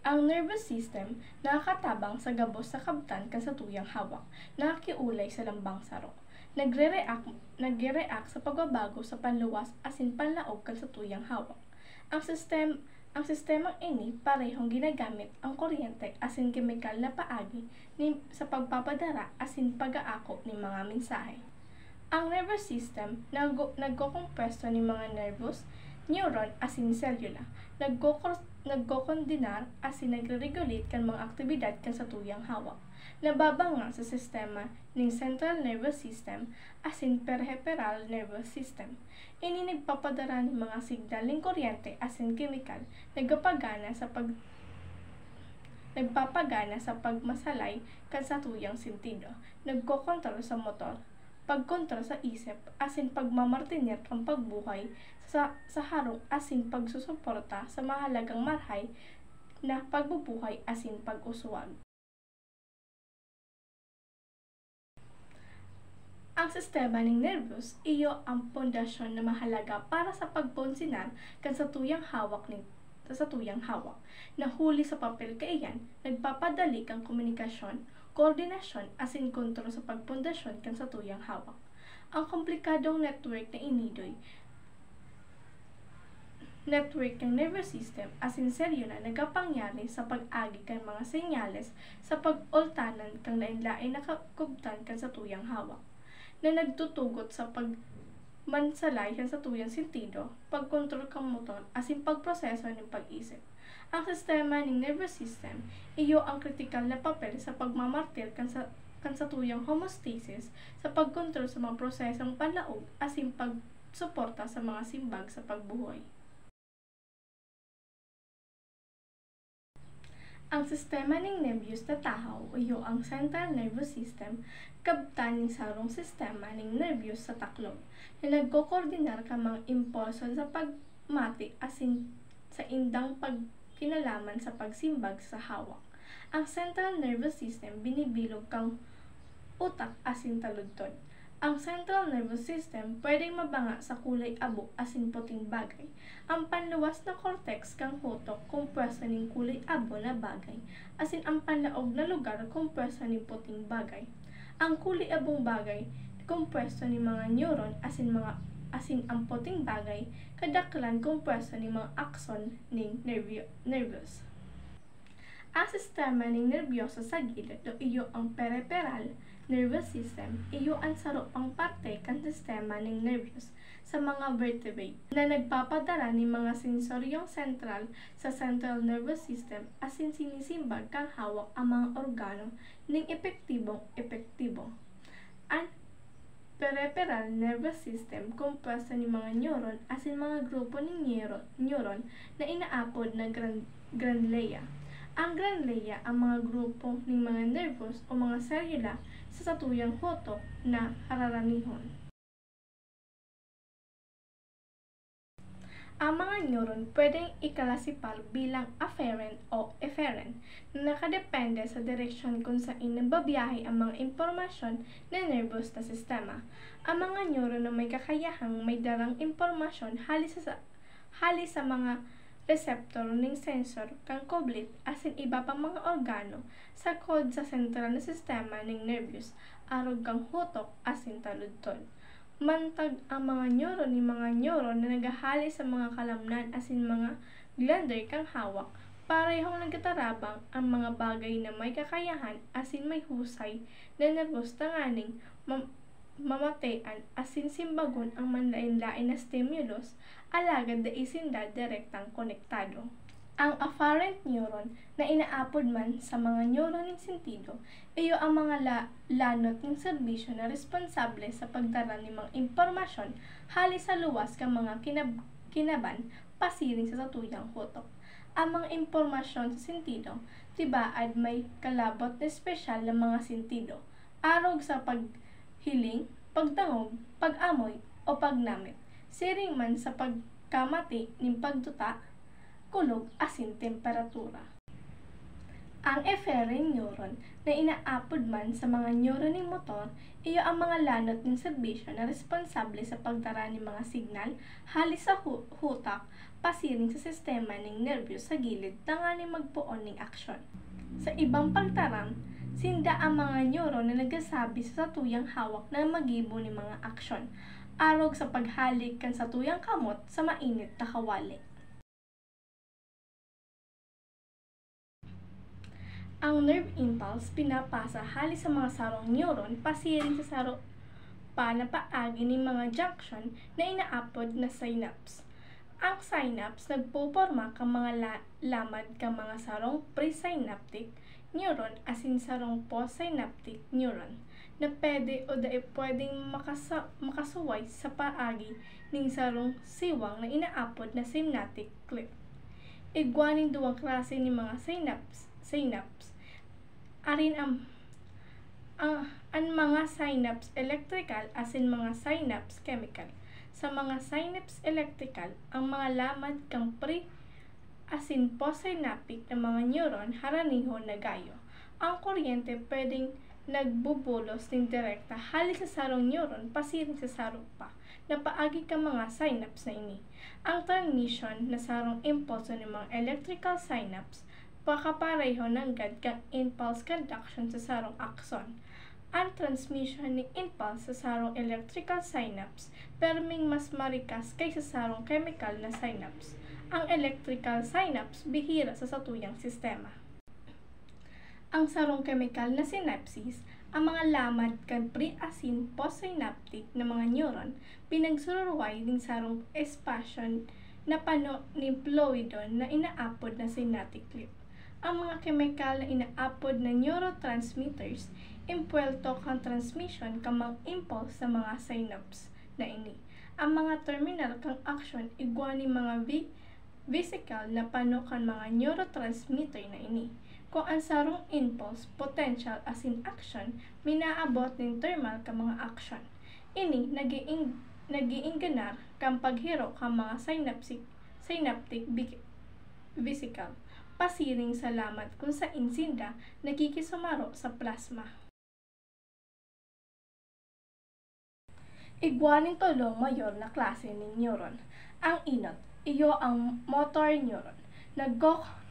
Ang nervous system nakakatabang sa gabos sa kabtan kan sa tuyang hawak, nakakiulay sa lambang saro. Nagre-react sa pagbabago sa panluwas asin panlaog kan sa tuyang hawak. Ang sistemang ini parehong ginagamit ang kuryente asin kemikal na paagi sa pagpapadara asin pag-aako ni mga mensahe. Ang nervous system nagkokompresto ni mga nervous, neuron asin selula, nagkokondinar asin nagre-regulate kan mga aktibidad kan sa tuyang hawak. Nababanga sa sistema ng central nervous system asin peripheral nervous system. Ini nagpapadara ni mga signal ng kuryente asin kemikal, nagpapagana sa pagmasalay kan sa tuyang sentido, nagkokontrol sa motor, pagkontrol sa isip asin pagmamartinet ang pagbuhay sa harong asin pagsusuporta sa mahalagang marhay na pagbubuhay asin pag-uswag. Ang sistema ng nervyos iyo ang pundasyon na mahalaga para sa pagbonsinar kan sa tuyang hawak nahuli sa papel kaiyan nagpapadali kang komunikasyon, koordinasyon asin kontrol sa pagpundasyon kan sa tuyang hawak. Ang komplikadong network ng nervous system asin selula nagapangyari sa pag-agi kan mga senyales sa pag-ultanan kang lain-lain na kakubtan kan sa tuyang hawak na nagtutugot sa pagmansalay kan sa tuyang sentido, pagkontrol kang motor asin pagproseso ng pag-isip. Ang sistema ng nervous system iyo ang kritikal na papel sa pagmamartir kan sa tuyang homeostasis, sa pagkontrol sa mga prosesong panlaog asin pagsuporta sa mga simbag sa pagbuhay. Ang sistema ng nerbiyos na tao iyo ang central nervous system kabtan ng sarong sistema ng nerbiyos sa taklog na nagkokoordinar ka mga impulso sa pagmati asin sa indang pagkinalaman sa pagsimbag sa hawak. Ang central nervous system binibilog kang utak asin taludtod. Ang central nervous system pwedeng mabanga sa kulay abo asin puting bagay. Ang panluwas na cortex kang hutok kompreso ning kulay abo na bagay, asin ang panlaog na lugar kompreso ning puting bagay. Ang kulay abong bagay kompreso ni mga neuron asin ang puting bagay kadaklan kompreso ni mga akson ning nervyos. Ang sistema ng nerbyoso sa gilid o iyo ang peripheral nervous system, iyo ang saro pang parte kan sistema ng nervyos sa mga vertebrate na nagpapadala ni mga sensoryong sentral sa central nervous system asin sinisimbag kang hawak ang mga organo ng epektibo. Ang peripheral nervous system kompreso ni mga neuron asin mga grupo ng neuron na inaapod na ganglia. Ang ganglia ang mga grupo ng mga nervos o mga selula sa satuyang hutok na hararanihon. Ang mga neuron pwedeng ikalasipar bilang afferent o efferent na nakadepende sa direksyon kung saan nagbabiyahe ang mga impormasyon ng nervous na sistema. Ang mga neuron na may kakayahang may darang impormasyon halis sa mga reseptor ng sensor kang koblit asin iba pang mga organo sa kod sa sentral na sistema ng nervyos arog kang hutok asin taludtod. Mantag ang mga neuron na nagahali sa mga kalamnan asin mga glandur kang hawak parehong nagkatarabang ang mga bagay na may kakayahan asin may husay na nervos tanganing mamatean asin simbagon ang manlain-lain na stimulus alagad da isinda direktang konektado. Ang afferent neuron na inaapod man sa mga neuron ng sentido, iyo ang mga lanot ng serbisyo na responsable sa pagdara ng mga impormasyon halis sa luwas kang mga kinaban pasiring sa satuyang hutok. Ang mga impormasyon sa sentido, tibaad may kalabot na espesyal na mga sentido, arog sa paghiling, pagdangog, pag-amoy, o pagnamit, siring man sa pagkamati ng pagduta, kulog asin temperatura. Ang efferent neuron na inaapod man sa mga neuron ng motor, iyo ang mga lanot ng serbisyo na responsable sa pagdara ng mga signal halis sa hutak pasiring sa sistema ng nerbiyos sa gilid tanganing magpuon ng aksyon. Sa ibang pagtaram, sinda ang mga neuron na nagasabi sa satuyang hawak na magibo ng mga aksyon, arog sa paghalik kan satuyang kamot sa mainit na kawali. Ang nerve impulse pinapasa halis sa mga sarong neuron pasiring sa saro pa na paagi ng mga junction na inaapod na synapse. Ang synapse nagpoporma kang mga lamad kang mga sarong presynaptic neuron asin sarong postsynaptic neuron na pwede o pwedeng makasuway sa paagi ng sarong siwang na inaapod na synaptic clip. Igwaning duwang klase ng mga synapse. Arin ang mga synapse electrical asin mga synapse chemical. Sa mga synapse electrical, ang mga lamad kang asin postsynaptic na mga neuron haranihon na gayo. Ang kuryente pwedeng nagbubulos ng direkta halis sa sarong neuron pasiring sa sarong pa na paagi ka mga synapse na ini. Ang transmission na sarong impulso ng mga electrical synapse pakapareho ng gad kang impulse conduction sa sarong axon. Ang transmission ng impulse sa sarong electrical synapse perming mas marikas kaysa sarong chemical na synapse. Ang electrical synapse bihira sa satuyang sistema. Ang sarong chemical na synapses, ang mga lamad kan pre-asin postsynaptic na mga neuron pinagsururway ng sarong espasyon na pano ni fluidon na inaapod na synaptic clip. Ang mga chemical na inaapod na neurotransmitters impwelto kang transmission kang mga impulse sa mga synapse na ini. Ang mga terminal kang action igwani mga vesicle na pano kan mga neurotransmitter na ini. Kung ang sarong impulse, potential asin action, minaabot ng terminal kang mga action. Ini nagiingganar kang paghiro kang mga synaptic vesicle pasiring sa lamat kung sa insinda nagkikisumaro sa plasma. Igwaning tulong mayor na klase ng neuron. Ang inot, iyo ang motor neuron.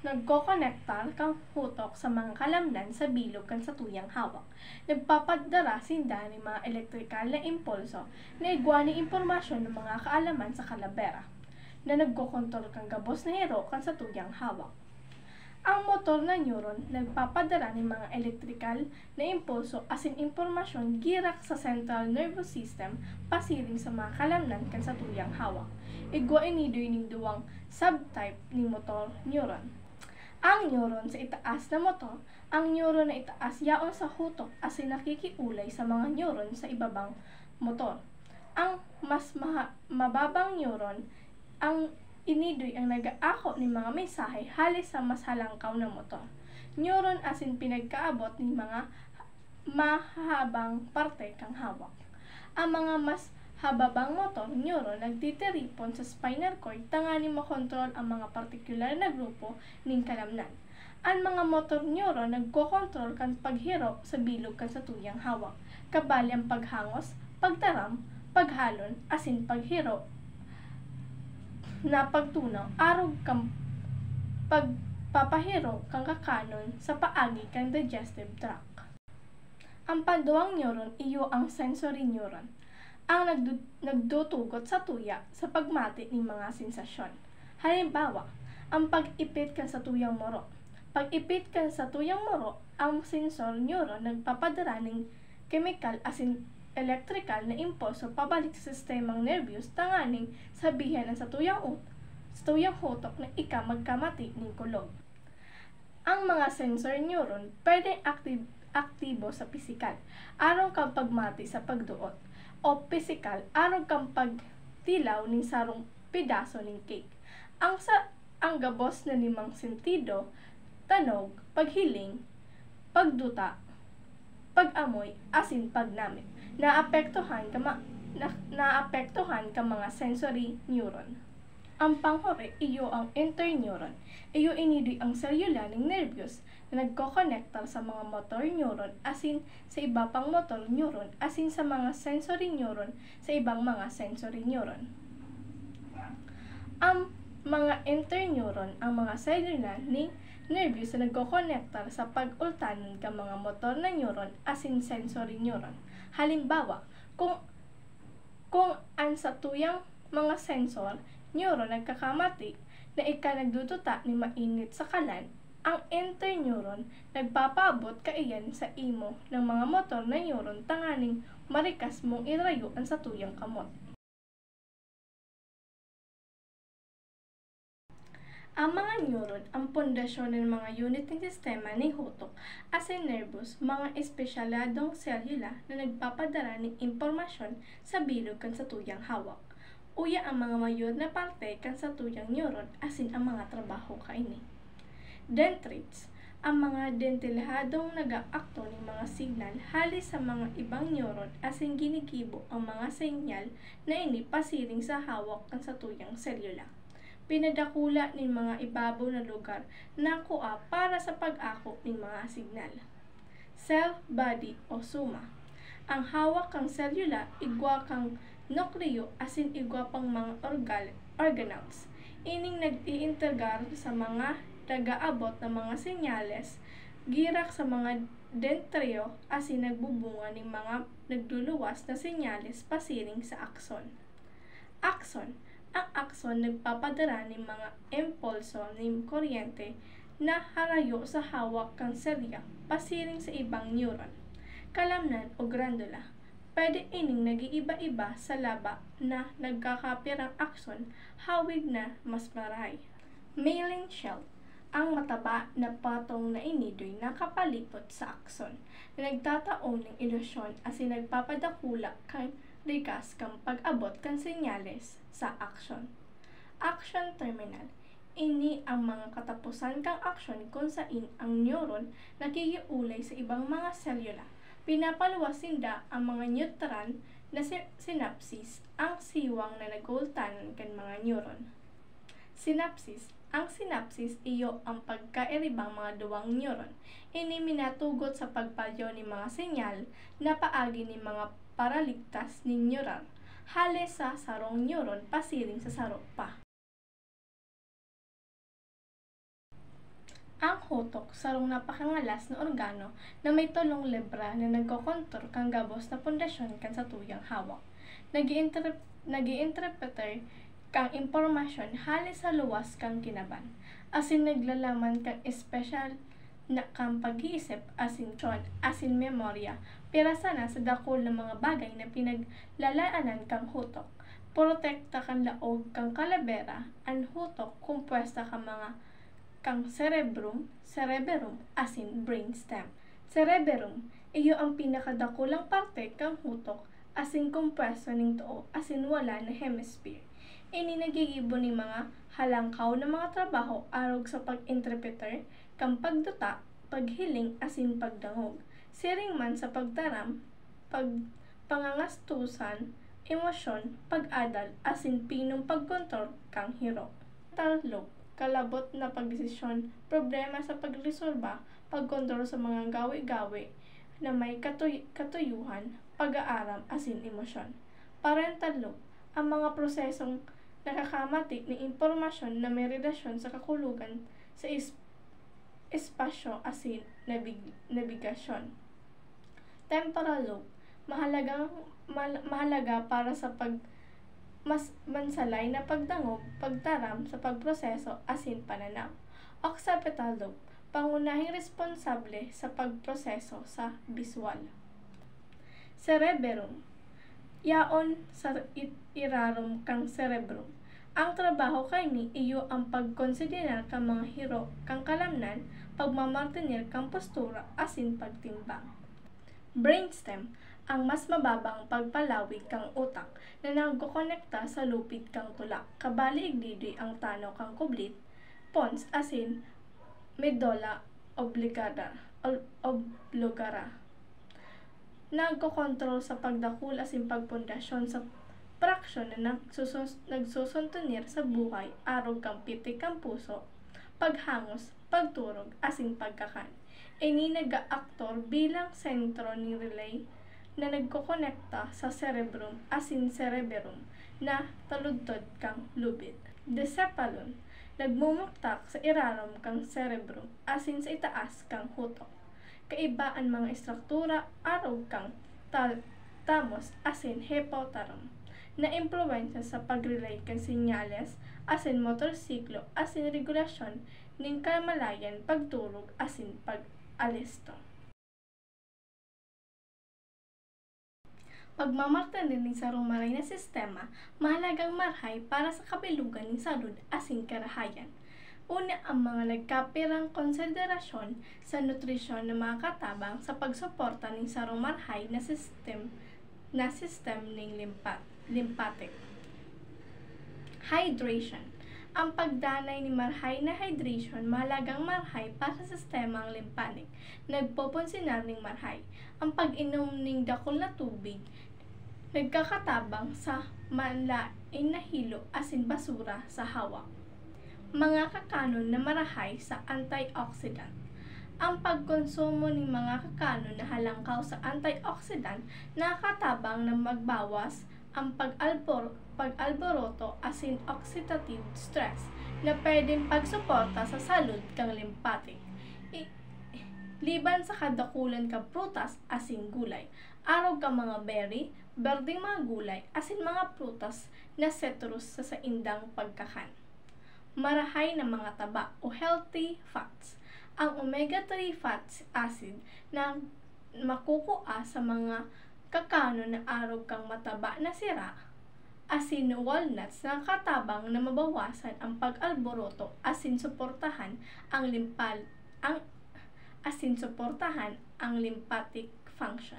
Nagkokonektar kang hutok sa mga kalamnan sa bilog kan sa tuyang hawak. Nagpapadara sinda ng mga elektrikal na impulso na igwaning impormasyon ng mga kaalaman sa kalabera na nagkokontrol kang gabos na hero kan sa tuyang hawak. Ang motor na neuron nagpapadala ng mga electrical na impulso asin impormasyon girak sa central nervous system pasiring sa mga kalamnan kan sa tuyang hawak. Igwa inidoy ning duwang subtype ni motor neuron. Ang neuron sa itaas na motor, ang neuron na itaas yaon sa hutok asin nakikiulay sa mga neuron sa ibabang motor. Ang mas mababang neuron, ang inidoy ang nag-aako ng mga mensahe halis sa mas halangkaw na motor. Neuron asin pinagkaabot ng mga mahabang parte kang hawak. Ang mga mas hababang motor neuron nagtitiripon sa spinal cord tangani makontrol ang mga partikular na grupo ng kalamnan. Ang mga motor neuron nagkokontrol kan paghiro sa bilog kan sa tuyang hawak, kabali ang paghangos, pagtaram, paghalon, asin paghiro na pagtunaw arog kang pagpapahiro kang kakanon sa paagi kang digestive tract. Ang panduang neuron iyo ang sensory neuron. Ang nagdutugot sa tuya sa pagmati ng mga sensasyon. Halimbawa, ang pag-ipit kan sa tuyang moro. Pag-ipit kan sa tuyang moro, ang sensor neuron nagpapadala ng chemical asin electrical na impulso pabalik sa sistemang nervyos tanganing sabihan ang sa tuyang hutok na ika magkamati ng kulog. Ang mga sensor neuron pwedeng aktibo sa pisikal, araw kang pagmati sa pagduot, o pisikal, araw kang pagtilaw ng sarong pidaso ng cake. Ang gabos na limang sentido, tanog, paghiling, pagduta, pag-amoy, asin pagnamit, naapektuhan ka mga sensory neuron. Ang panghuri, iyo ang interneuron. Iyo inidoy ang selula ng nervyos na nagkokonektar sa mga motor neuron asin sa iba pang motor neuron asin sa mga sensory neuron sa ibang mga sensory neuron. Ang mga interneuron ang mga selula ng nervyos na nagkokonektar sa pag-ultanan ng mga motor na neuron asin sensory neuron. Halimbawa, kung ang sa tuyang mga sensor neuron nagkakamati na nagduduta ni mainit sa kalan, ang interneuron nagpapaabot kaiyan sa imo ng mga motor na neuron tanganing marikas mong irayo ang sa tuyang kamot. Ang mga neuron ang pundasyon ng mga unit ng sistema ng hutok asin nervous, mga espesyaladong selula na nagpapadala ng impormasyon sa bilog kan sa tuyang hawak. Uya ang mga mayor na parte kan sa tuyang neuron asin ang mga trabaho kaini. Dendrites, ang mga dentilahadong nag-aakto ng mga signal halis sa mga ibang neuron asin ginigibo ang mga senyal na ini pasiring sa hawak kan sa tuyang selula. Pinadakula ng mga ibabaw na lugar na kuha para sa pag-ako ng mga signal. Cell body o suma. Ang hawak kang selula igwa kang nukleo asin igwa pang mga organelles. Ining nag-iintegar sa mga nag-aabot ng mga senyales, girak sa mga dendrito asin nagbubunga ng mga nagduluwas na senyales pasiring sa akson. Akson. Ang akson nagpapadala ng mga impulso ng kuryente na harayo sa hawak kang selya pasiring sa ibang neuron, kalamnan o grandula. Pwede ining nag-iiba-iba sa laba na nagkakapirang akson hawig na mas maray. Myelin shell, ang mataba na patong na inidoy na kapalipot sa akson na nagtataon ng ilusyon asin nagpapadakula kang likas kang pag-abot kan senyales sa aksyon. Action terminal. Ini ang mga katapusan kang aksyon kung saan ang neuron nakikiulay sa ibang mga selula. Pinapaluwas sinda ang mga neutron na synapses, ang siwang na nagultanan kan mga neuron. Synapses. Ang synapses iyo ang pagkairibang mga duwang neuron. Ini minatugot sa pagpalyo ng mga senyal na paagi ng mga paraligtas ni neuron halis sa sarong neuron pasiring sa saro pa. Ang hutok sarong napakangalas na organo na may tulong lebra na nagkokontor kang gabos na pundasyon kan sa tuyang hawak. Nag-iinterpreter kang impormasyon halis sa luwas kang kinaban asin naglalaman kang espesyal na kang pag-iisip asin memorya pirasa na sa dakol ng mga bagay na pinaglalaanan kang hutok. Protekta kang laog kang kalabera, ang hutok kumpuesta kang cerebrum asin brainstem. Cerebrum, iyo ang pinakadakulang parte kang hutok asin kumpuesto ng too asin wala na hemisphere. Ini nagigibo ng mga halangkaw na mga trabaho arog sa pag-interpreter kang pagduta, paghiling asin pagdangog. Siring man sa pagtaram, pangangastusan, emosyon, pag-adal asin pinong pagkontrol kang hiro. Talok, kalabot na pagdesisyon, problema sa pagresolba, pagkontrol sa mga gawi-gawi na may katuyuhan, pag-aaram asin emosyon. Parental loop, ang mga prosesong nakakamati ng impormasyon na may relasyon sa kakulugan sa espasyo asin nabigasyon. Temporal loop, mahalaga para sa mas mansalay na pagdangog, pagtaram sa pagproseso asin pananaw. Occipital loop, pangunahing responsable sa pagproseso sa biswal. Cerebellum, yaon sa irarom kang cerebrum. Ang trabaho kay ni iyo ang pagkonsiderar kang mga hiro kang kalamnan, pagmamartinil kang postura asin pagtimbang. Brainstem, ang mas mababang pagpalawig kang utak na nagkokonekta sa lupit kang tulak, kabali igdidoy ang tanaw kang kublit, pons asin medulla oblongata. Nagkokontrol sa pagdakul asin pagpundasyon sa fraksyon na nagsusuntunir sa buhay, arog kang pitik kang puso, paghangos, pagturog, asin pagkakan. Ini nag-aaktor bilang sentro ni relay na nagkokonekta sa cerebrum asin cerebellum na taludtod kang lubid. Decephalon, nagmumuktak sa irarom kang cerebrum asin sa itaas kang hutok. Kaibaan mga istruktura arog kang tamos asin hypothalamus na impluwensya sa pagrelay kang sinyales asin motorsiklo asin regulasyon ning kamalayan pagtulog asin pag-alisto. Pagmamartan din sa rumaray na sistema, mahalagang marhay para sa kabilugan ng salud asin karahayan. Una ang mga nagkapirang konsiderasyon sa nutrisyon ng mga katabang sa pagsuporta ng sarong marhay na system ng lymphatic. Hydration. Ang pagdanay ni marhay na hydration mahalagang marhay para sa sistemang lymphatic. Nagpoponsinar ng marhay. Ang pag-inom ng dakol na tubig nagkakatabang sa manlain na hilo asin basura sa hawak. Mga kakanon na marahay sa antioxidant. Ang pagkonsumo ng mga kakanon na halangkaw sa antioxidant nakakatabang na magbawas ang pag-alboroto asin oxidative stress na pwedeng pagsuporta sa salud kang lymphatic. Liban sa kadakulan kang prutas asin gulay, arog kang mga berry, berdeng mga gulay asin mga prutas na citrus sa indang pagkakan. Marahay na mga taba o healthy fats. Ang omega-3 fatty acid na makukuha sa mga kakano na arog kang mataba na sira, asin walnuts na katabang na mabawasan ang pag-alboroto asin suportahan ang lymphatic function.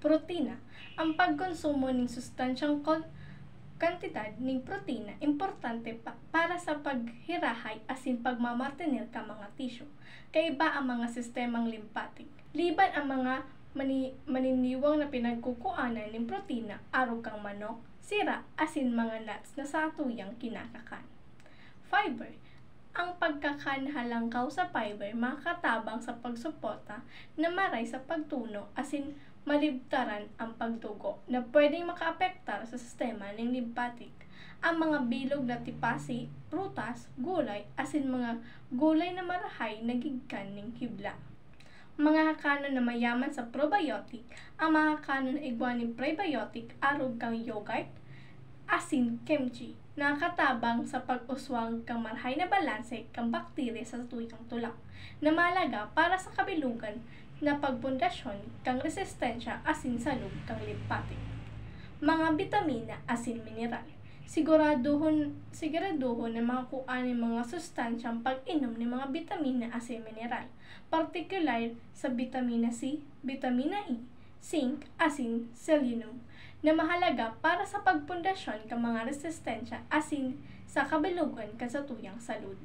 Protina. Ang pagkonsumo ng sustansyang kantidad ng protina importante para sa paghirahay asin pagmamartinir ka mga tissue. Kaiba ang mga sistemang lymphatic. Liban ang mga maniniwang na pinagkukuanan ng protina, arog kang manok, sira, asin mga nuts na sa tuyang kinakakan. Fiber. Ang pagkakanhalangkaw sa fiber makatabang sa pagsuporta na maray sa pagtuno asin malibtaran ang pagdugo na pwedeng makaapektar sa sistema ng lymphatic. Ang mga bilog na tipasi, prutas, gulay, asin mga gulay na marahay nagigkan ng hibla. Mga kakanon na mayaman sa probiotic. Ang mga kakanon na igwa ng prebiotic, arog kang yogurt, asin kimchi, nakatabang sa pag-uswang kang marhay na balanse kang bakterya sa tuyang tulak, na malaga para sa kabilugan na pagpundasyon kang resistensya asin salud kang lymphatic. Mga bitamina asin mineral. Siguraduhon na makukuha ng mga sustansyang pag-inom ng mga bitamina asin mineral, partikular sa bitamina C, bitamina E, zinc, asin selenium, na mahalaga para sa pagpundasyon kang mga resistensya asin sa kabilugan ka sa tuyang salud.